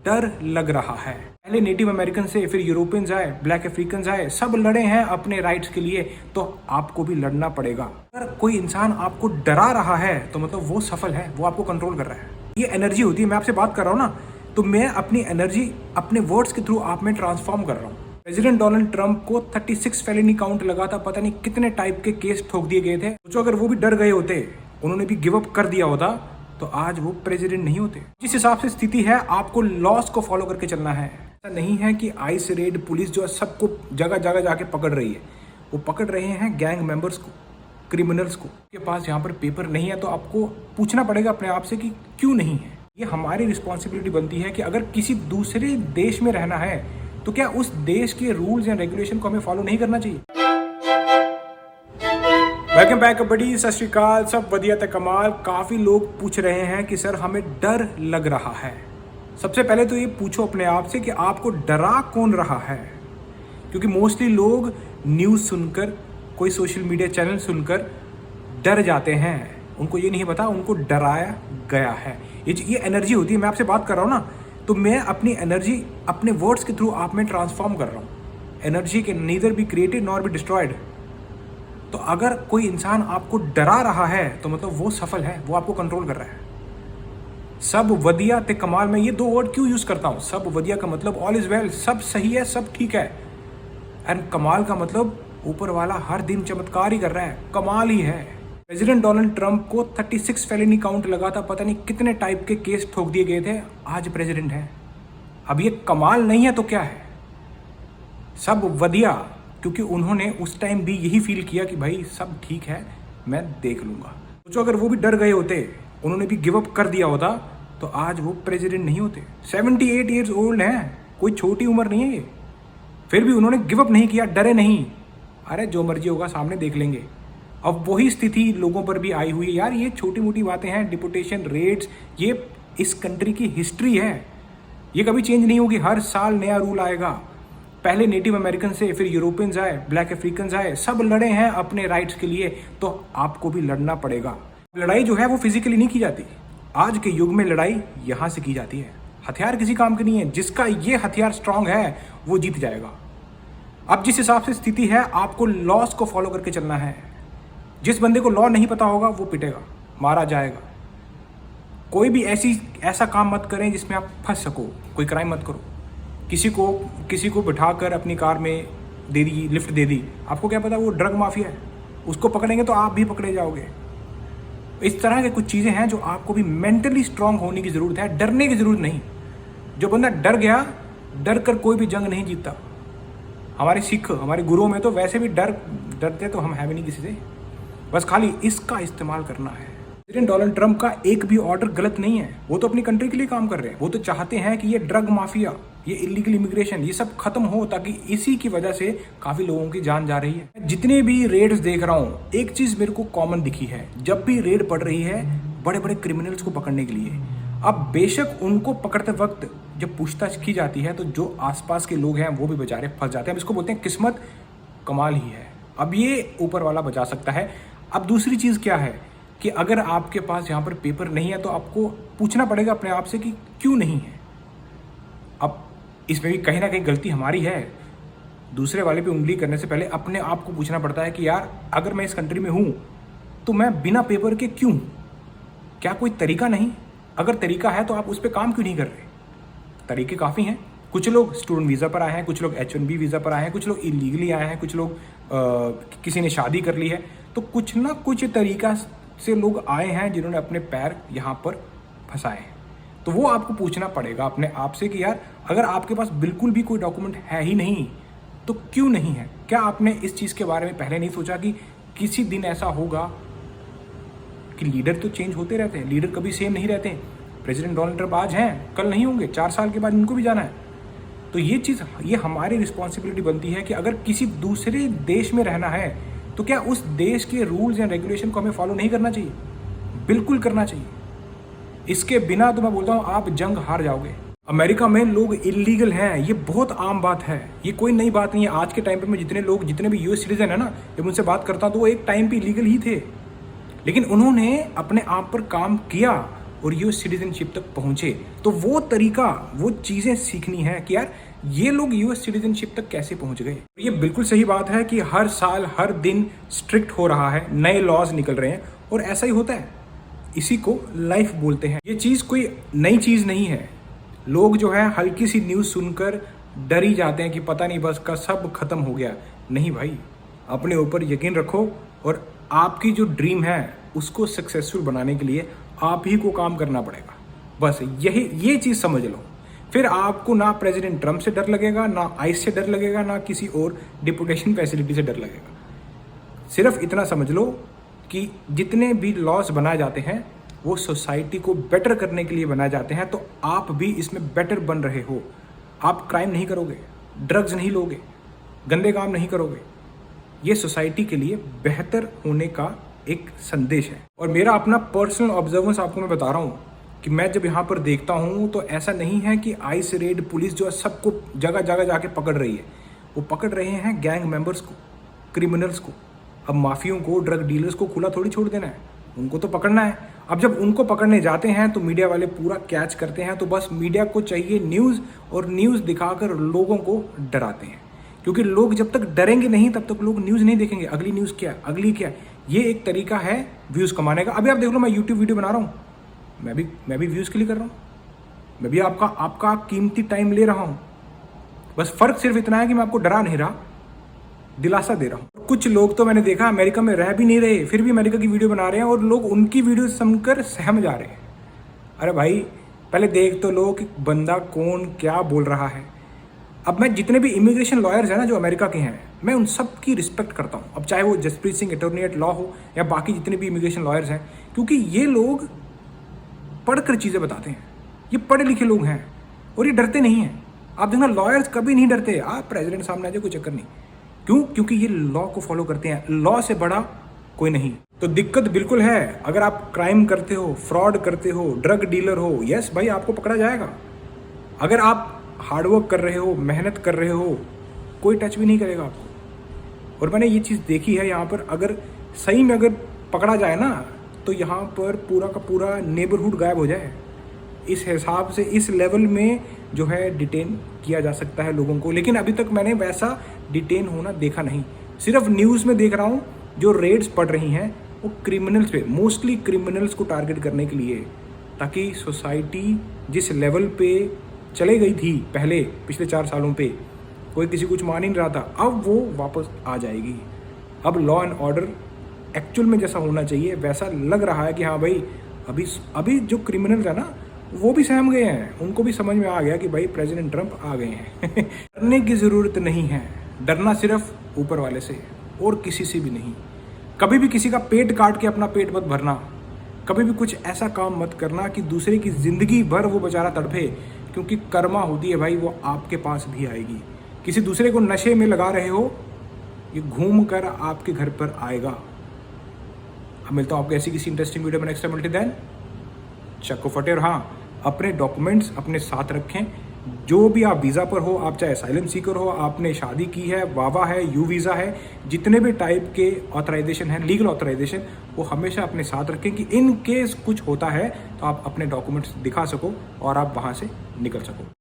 डर लग रहा है। पहले नेटिव अमेरिकन से, फिर यूरोपियंस आए, ब्लैक अफ्रीकन आए, सब लड़े हैं अपने राइट्स के लिए, तो आपको भी लड़ना पड़ेगा। अगर कोई इंसान आपको डरा रहा है तो मतलब वो सफल है, वो आपको कंट्रोल कर रहा है। ये एनर्जी होती है, मैं आपसे बात कर रहा हूँ ना, तो मैं अपनी एनर्जी अपने वर्ड्स के थ्रू आप में ट्रांसफॉर्म कर रहा हूँ। प्रेसिडेंट डोनाल्ड ट्रंप को 36 फेलिनी काउंट लगा था, पता नहीं कितने टाइप के केस ठोक दिए गए थे। सोचो अगर वो भी डर गए होते, उन्होंने भी गिव अप कर दिया होता, तो आज वो प्रेसिडेंट नहीं होते। जिस हिसाब से स्थिति है, आपको लॉस को फॉलो करके चलना है। ऐसा नहीं है कि आइस रेड पुलिस जो है सबको जगह जगह जाके पकड़ रही है, वो पकड़ रहे हैं गैंग मेंबर्स को, क्रिमिनल्स को। के पास यहाँ पर पेपर नहीं है तो आपको पूछना पड़ेगा अपने आप से कि क्यों नहीं है। ये हमारी रिस्पॉन्सिबिलिटी बनती है कि अगर किसी दूसरे देश में रहना है तो क्या उस देश के रूल्स एंड रेगुलेशन को हमें फॉलो नहीं करना चाहिए। वेलकम बैक बड़ी, सत श्री अकाल, सब बढ़िया तक कमाल। काफ़ी लोग पूछ रहे हैं कि सर हमें डर लग रहा है। सबसे पहले तो ये पूछो अपने आप से कि आपको डरा कौन रहा है, क्योंकि मोस्टली लोग न्यूज़ सुनकर, कोई सोशल मीडिया चैनल सुनकर डर जाते हैं। उनको ये नहीं पता उनको डराया गया है। ये एनर्जी होती है, मैं आपसे बात कर रहा हूँ ना, तो मैं अपनी एनर्जी अपने वर्ड्स के थ्रू आप में ट्रांसफॉर्म कर रहा हूँ। एनर्जी के neither be created nor be destroyed. तो अगर कोई इंसान आपको डरा रहा है तो मतलब वो सफल है, वो आपको कंट्रोल कर रहा है। सब वदिया ते कमाल में ये दो वर्ड क्यों यूज करता हूँ। सब वदिया का मतलब ऑल इज वेल, सब सही है, सब ठीक है। एंड कमाल का मतलब ऊपर वाला हर दिन चमत्कार ही कर रहा है, कमाल ही है। प्रेसिडेंट डोनाल्ड ट्रंप को 36 फेलिनी काउंट लगा था, पता नहीं कितने टाइप के केस ठोक दिए गए थे, आज प्रेसिडेंट है। अब ये कमाल नहीं है तो क्या है, सब वदिया, क्योंकि उन्होंने उस टाइम भी यही फील किया कि भाई सब ठीक है, मैं देख लूंगा। सोचो अगर वो भी डर गए होते, उन्होंने भी गिव अप कर दिया होता, तो आज वो प्रेसिडेंट नहीं होते। 78 ईयर्स ओल्ड हैं, कोई छोटी उम्र नहीं है ये, फिर भी उन्होंने गिव अप नहीं किया, डरे नहीं। अरे जो मर्जी होगा सामने देख लेंगे। अब वही स्थिति लोगों पर भी आई हुई है। यार ये छोटी मोटी बातें हैं, डिपोटेशन रेट्स, ये इस कंट्री की हिस्ट्री है, ये कभी चेंज नहीं होगी। हर साल नया रूल आएगा। पहले नेटिव अमेरिकन से, फिर यूरोपियंस आए, ब्लैक अफ्रीकन आए, सब लड़े हैं अपने राइट्स के लिए, तो आपको भी लड़ना पड़ेगा। लड़ाई जो है वो फिजिकली नहीं की जाती, आज के युग में लड़ाई यहाँ से की जाती है। हथियार किसी काम के नहीं है, जिसका ये हथियार स्ट्रांग है वो जीत जाएगा। अब जिस हिसाब से स्थिति है, आपको लॉस को फॉलो करके चलना है। जिस बंदे को लॉ नहीं पता होगा वो पिटेगा, मारा जाएगा। कोई भी ऐसा काम मत करें जिसमें आप फंस सको। कोई क्राइम मत करो। किसी को बिठाकर अपनी कार में दे दी, लिफ्ट दे दी, आपको क्या पता वो ड्रग माफिया है, उसको पकड़ेंगे तो आप भी पकड़े जाओगे। इस तरह के कुछ चीज़ें हैं जो आपको भी मेंटली स्ट्रांग होने की ज़रूरत है, डरने की ज़रूरत नहीं। जो बंदा डर गया, डर कर कोई भी जंग नहीं जीतता। हमारे सिख, हमारे गुरुओं में तो वैसे भी डरते तो हम है भी नहीं किसी से, बस खाली इसका इस्तेमाल करना है। प्रेसिडेंट डोनाल्ड ट्रंप का एक भी ऑर्डर गलत नहीं है, वो तो अपनी कंट्री के लिए काम कर रहे हैं। वो तो चाहते हैं कि ये ड्रग माफिया, ये इलीगल इमिग्रेशन, ये सब खत्म हो, ताकि इसी की वजह से काफी लोगों की जान जा रही है। जितने भी रेड्स देख रहा हूँ, एक चीज मेरे को कॉमन दिखी है, जब भी रेड पड़ रही है बड़े बड़े क्रिमिनल्स को पकड़ने के लिए। अब बेशक उनको पकड़ते वक्त जब पूछताछ की जाती है तो जो आसपास के लोग हैं वो भी बेचारे फंस जाते हैं। इसको बोलते हैं किस्मत, कमाल ही है। अब ये ऊपर वाला बचा सकता है। अब दूसरी चीज क्या है कि अगर आपके पास यहाँ पर पेपर नहीं है तो आपको पूछना पड़ेगा अपने आप से कि क्यों नहीं है। अब इसमें भी कहीं ना कहीं गलती हमारी है। दूसरे वाले पे उंगली करने से पहले अपने आप को पूछना पड़ता है कि यार अगर मैं इस कंट्री में हूँ तो मैं बिना पेपर के क्यों? क्या कोई तरीका नहीं? अगर तरीका है तो आप उस पर काम क्यों नहीं कर रहे? तरीके काफ़ी हैं। कुछ लोग स्टूडेंट वीज़ा पर आए हैं, कुछ लोग H1B वीज़ा पर आए हैं, कुछ लोग इलीगली आए हैं, कुछ लोग किसी ने शादी कर ली है। तो कुछ ना कुछ तरीका से लोग आए हैं जिन्होंने अपने पैर यहाँ पर फंसाए हैं। तो वो आपको पूछना पड़ेगा अपने आप से कि यार अगर आपके पास बिल्कुल भी कोई डॉक्यूमेंट है ही नहीं तो क्यों नहीं है? क्या आपने इस चीज़ के बारे में पहले नहीं सोचा कि किसी दिन ऐसा होगा कि लीडर तो चेंज होते रहते हैं, लीडर कभी सेम नहीं रहते। प्रेसिडेंट डोनाल्ड ट्रंप आज हैं, कल नहीं होंगे, 4 साल के बाद इनको भी जाना है। तो ये हमारी रिस्पॉन्सिबिलिटी बनती है कि अगर किसी दूसरे देश में रहना है तो क्या उस देश के रूल्स एंड रेगुलेशन को हमें फॉलो नहीं करना चाहिए? बिल्कुल करना चाहिए। इसके बिना तो मैं बोलता हूँ आप जंग हार जाओगे। अमेरिका में लोग इलीगल हैं, ये बहुत आम बात है, ये कोई नई बात नहीं है। आज के टाइम पे मैं जितने भी यूएस सिटीजन है ना, जब उनसे बात करता हूँ तो वो एक टाइम पे इलीगल ही थे, लेकिन उन्होंने अपने आप पर काम किया और यूएस सिटीजनशिप तक पहुंचे। तो वो तरीका, वो चीज़ें सीखनी है कि यार ये लोग यूएस सिटीजनशिप तक कैसे पहुंच गए। ये बिल्कुल सही बात है कि हर साल हर दिन स्ट्रिक्ट हो रहा है, नए लॉज निकल रहे हैं और ऐसा ही होता है। इसी को लाइफ बोलते हैं। ये चीज़ कोई नई चीज़ नहीं है। लोग जो है हल्की सी न्यूज़ सुनकर डर ही जाते हैं कि पता नहीं बस का सब खत्म हो गया। नहीं भाई, अपने ऊपर यकीन रखो और आपकी जो ड्रीम है उसको सक्सेसफुल बनाने के लिए आप ही को काम करना पड़ेगा। बस ये चीज़ समझ लो, फिर आपको ना प्रेसिडेंट ट्रम्प से डर लगेगा, ना आइस से डर लगेगा, ना किसी और डिपोटेशन फैसिलिटी से डर लगेगा। सिर्फ इतना समझ लो कि जितने भी लॉज बनाए जाते हैं वो सोसाइटी को बेटर करने के लिए बनाए जाते हैं। तो आप भी इसमें बेटर बन रहे हो। आप क्राइम नहीं करोगे, ड्रग्स नहीं लोगे, गंदे काम नहीं करोगे। ये सोसाइटी के लिए बेहतर होने का एक संदेश है। और मेरा अपना पर्सनल ऑब्जर्वेंस आपको मैं बता रहा हूँ कि मैं जब यहाँ पर देखता हूँ तो ऐसा नहीं है कि आइस रेड पुलिस जो है सबको जगह जगह जाके पकड़ रही है। वो पकड़ रहे हैं गैंग मेंबर्स को, क्रिमिनल्स को। अब माफियों को, ड्रग डीलर्स को खुला थोड़ी छोड़ देना है, उनको तो पकड़ना है। अब जब उनको पकड़ने जाते हैं तो मीडिया वाले पूरा कैच करते हैं। तो बस मीडिया को चाहिए न्यूज़, और न्यूज़ दिखाकर लोगों को डराते हैं। क्योंकि लोग जब तक डरेंगे नहीं तब तक लोग न्यूज़ नहीं देखेंगे। अगली न्यूज़ क्या, अगली क्या। ये एक तरीका है व्यूज़ कमाने का। अभी आप देख लो, मैं यूट्यूब वीडियो बना रहा हूँ, मैं भी व्यूज़ के लिए कर रहा हूँ। मैं भी आपका कीमती टाइम ले रहा हूँ। बस फ़र्क सिर्फ इतना है कि मैं आपको डरा नहीं रहा, दिलासा दे रहा हूँ। कुछ लोग तो मैंने देखा अमेरिका में रह भी नहीं रहे, फिर भी अमेरिका की वीडियो बना रहे हैं और लोग उनकी वीडियो सुनकर सहम जा रहे हैं। अरे भाई, पहले देख तो लो कि बंदा कौन क्या बोल रहा है। अब मैं जितने भी इमिग्रेशन लॉयर्स हैं ना जो अमेरिका के हैं, मैं उन सब की रिस्पेक्ट करता हूँ। अब चाहे वो Jaspreet Singh attorney at law हो या बाकी जितने भी इमिग्रेशन लॉयर्स हैं, क्योंकि ये लोग पढ़कर चीज़ें बताते हैं। ये पढ़े लिखे लोग हैं और ये डरते नहीं हैं। आप देखना, लॉयर्स कभी नहीं डरते। आप प्रेसिडेंट सामने आ जाए, कोई चक्कर नहीं। क्यों? क्योंकि ये लॉ को फॉलो करते हैं। लॉ से बड़ा कोई नहीं। तो दिक्कत बिल्कुल है। अगर आप क्राइम करते हो, फ्रॉड करते हो, ड्रग डीलर हो, यस भाई, आपको पकड़ा जाएगा। अगर आप हार्डवर्क कर रहे हो, मेहनत कर रहे हो, कोई टच भी नहीं करेगा आपको। और मैंने ये चीज़ देखी है यहाँ पर, अगर सही में अगर पकड़ा जाए ना तो यहाँ पर पूरा का पूरा नेबरहुड गायब हो जाए। इस हिसाब से इस लेवल में जो है डिटेन किया जा सकता है लोगों को। लेकिन अभी तक मैंने वैसा डिटेन होना देखा नहीं। सिर्फ न्यूज़ में देख रहा हूँ जो रेड्स पड़ रही हैं वो क्रिमिनल्स पे, मोस्टली क्रिमिनल्स को टारगेट करने के लिए, ताकि सोसाइटी जिस लेवल पे चले गई थी पहले पिछले 4 सालों पे, कोई किसी कुछ मान ही नहीं रहा था, अब वो वापस आ जाएगी। अब लॉ एंड ऑर्डर एक्चुअल में जैसा होना चाहिए वैसा लग रहा है कि हाँ भाई, अभी जो क्रिमिनल्स है ना वो भी सहम गए हैं। उनको भी समझ में आ गया कि भाई प्रेसिडेंट ट्रम्प आ गए हैं। डरने की ज़रूरत नहीं है। डरना सिर्फ ऊपर वाले से और किसी से भी नहीं। कभी भी किसी का पेट काट के अपना पेट मत भरना। कभी भी कुछ ऐसा काम मत करना कि दूसरे की ज़िंदगी भर वो बेचारा तड़पे, क्योंकि कर्मा होती है भाई, वो आपके पास भी आएगी। किसी दूसरे को नशे में लगा रहे हो, ये घूम कर आपके घर पर आएगा। अब मिलता हूँ आपको ऐसी किसी इंटरेस्टिंग वीडियो में नेक्स्ट टाइम। टिल देन, चक्को फटे। और हाँ, अपने डॉक्यूमेंट्स अपने साथ रखें। जो भी आप वीज़ा पर हो, आप चाहे असाइलम सीकर हो, आपने शादी की है, वावा है, यू वीज़ा है, जितने भी टाइप के ऑथराइजेशन है, लीगल ऑथराइजेशन, वो हमेशा अपने साथ रखें कि इन केस कुछ होता है तो आप अपने डॉक्यूमेंट्स दिखा सको और आप वहाँ से निकल सको।